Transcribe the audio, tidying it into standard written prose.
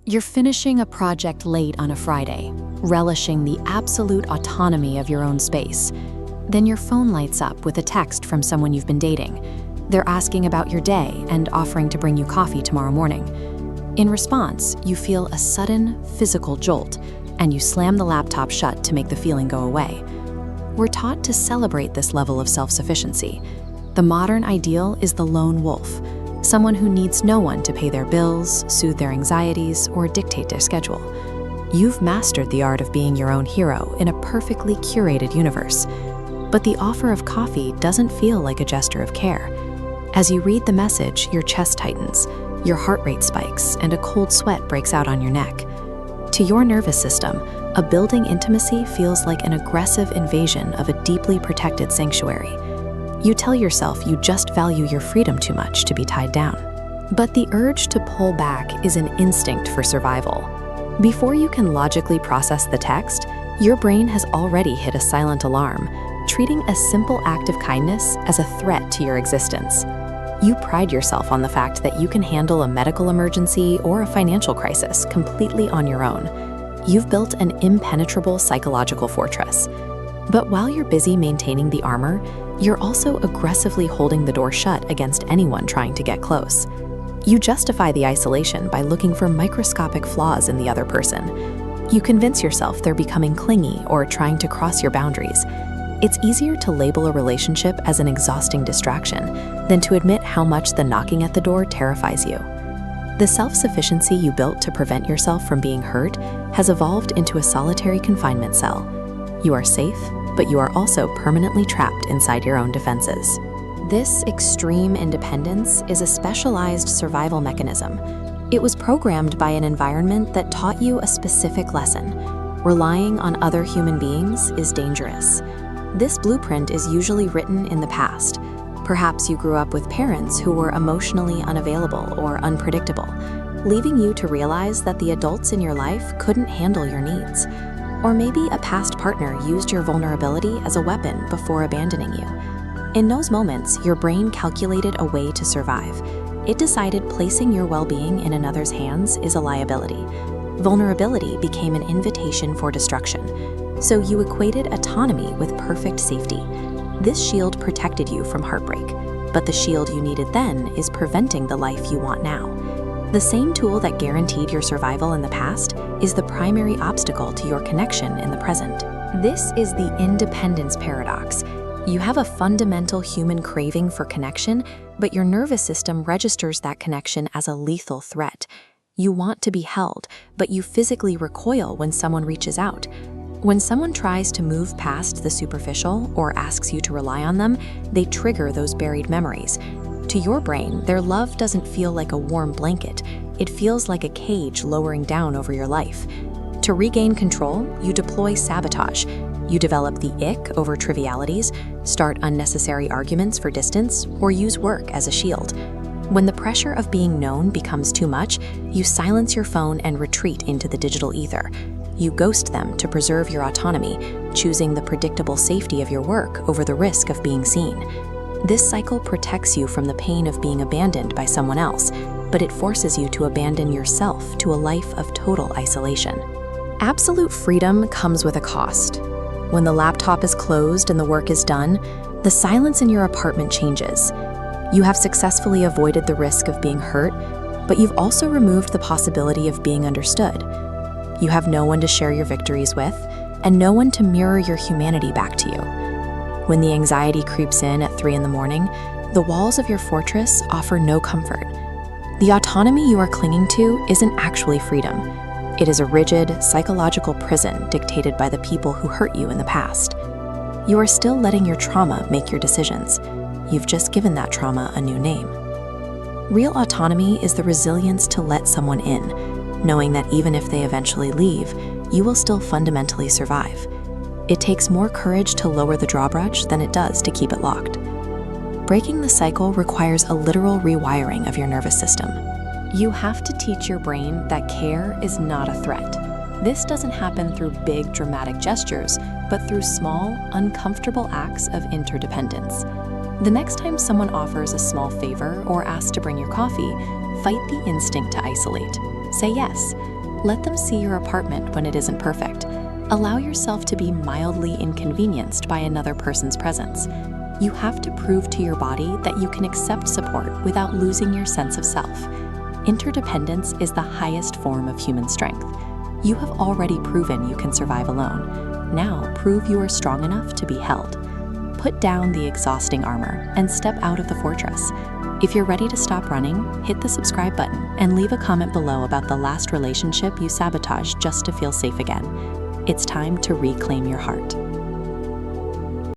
You're finishing a project late on a Friday, relishing the absolute autonomy of your own space. Then your phone lights up with a text from someone you've been dating. They're asking about your day and offering to bring you coffee tomorrow morning. In response, you feel a sudden physical jolt, and you slam the laptop shut to make the feeling go away. We're taught to celebrate this level of self-sufficiency. The modern ideal is the lone wolf, someone who needs no one to pay their bills, soothe their anxieties, or dictate their schedule. You've mastered the art of being your own hero in a perfectly curated universe. But the offer of coffee doesn't feel like a gesture of care. As you read the message, your chest tightens, your heart rate spikes, and a cold sweat breaks out on your neck. To your nervous system, a building intimacy feels like an aggressive invasion of a deeply protected sanctuary. You tell yourself you just value your freedom too much to be tied down. But the urge to pull back is an instinct for survival. Before you can logically process the text, your brain has already hit a silent alarm, treating a simple act of kindness as a threat to your existence. You pride yourself on the fact that you can handle a medical emergency or a financial crisis completely on your own. You've built an impenetrable psychological fortress. But while you're busy maintaining the armor, you're also aggressively holding the door shut against anyone trying to get close. You justify the isolation by looking for microscopic flaws in the other person. You convince yourself they're becoming clingy or trying to cross your boundaries. It's easier to label a relationship as an exhausting distraction than to admit how much the knocking at the door terrifies you. The self-sufficiency you built to prevent yourself from being hurt has evolved into a solitary confinement cell. You are safe, but you are also permanently trapped inside your own defenses. This extreme independence is a specialized survival mechanism. It was programmed by an environment that taught you a specific lesson. Relying on other human beings is dangerous. This blueprint is usually written in the past. Perhaps you grew up with parents who were emotionally unavailable or unpredictable, leaving you to realize that the adults in your life couldn't handle your needs. Or maybe a past partner used your vulnerability as a weapon before abandoning you. In those moments, your brain calculated a way to survive. It decided placing your well-being in another's hands is a liability. Vulnerability became an invitation for destruction. So you equated autonomy with perfect safety. This shield protected you from heartbreak, but the shield you needed then is preventing the life you want now. The same tool that guaranteed your survival in the past is the primary obstacle to your connection in the present. This is the independence paradox. You have a fundamental human craving for connection, but your nervous system registers that connection as a lethal threat. You want to be held, but you physically recoil when someone reaches out. When someone tries to move past the superficial or asks you to rely on them, they trigger those buried memories. To your brain, their love doesn't feel like a warm blanket. It feels like a cage lowering down over your life. To regain control, you deploy sabotage. You develop the ick over trivialities, start unnecessary arguments for distance, or use work as a shield. When the pressure of being known becomes too much, you silence your phone and retreat into the digital ether. You ghost them to preserve your autonomy, choosing the predictable safety of your work over the risk of being seen. This cycle protects you from the pain of being abandoned by someone else, but it forces you to abandon yourself to a life of total isolation. Absolute freedom comes with a cost. When the laptop is closed and the work is done, the silence in your apartment changes. You have successfully avoided the risk of being hurt, but you've also removed the possibility of being understood. You have no one to share your victories with, and no one to mirror your humanity back to you. When the anxiety creeps in at 3 a.m, the walls of your fortress offer no comfort. The autonomy you are clinging to isn't actually freedom. It is a rigid, psychological prison dictated by the people who hurt you in the past. You are still letting your trauma make your decisions. You've just given that trauma a new name. Real autonomy is the resilience to let someone in, knowing that even if they eventually leave, you will still fundamentally survive. It takes more courage to lower the drawbridge than it does to keep it locked. Breaking the cycle requires a literal rewiring of your nervous system. You have to teach your brain that care is not a threat. This doesn't happen through big, dramatic gestures, but through small, uncomfortable acts of interdependence. The next time someone offers a small favor or asks to bring your coffee, fight the instinct to isolate. Say yes. Let them see your apartment when it isn't perfect. Allow yourself to be mildly inconvenienced by another person's presence. You have to prove to your body that you can accept support without losing your sense of self. Interdependence is the highest form of human strength. You have already proven you can survive alone. Now prove you are strong enough to be held. Put down the exhausting armor and step out of the fortress. If you're ready to stop running, hit the subscribe button and leave a comment below about the last relationship you sabotaged just to feel safe again. It's time to reclaim your heart.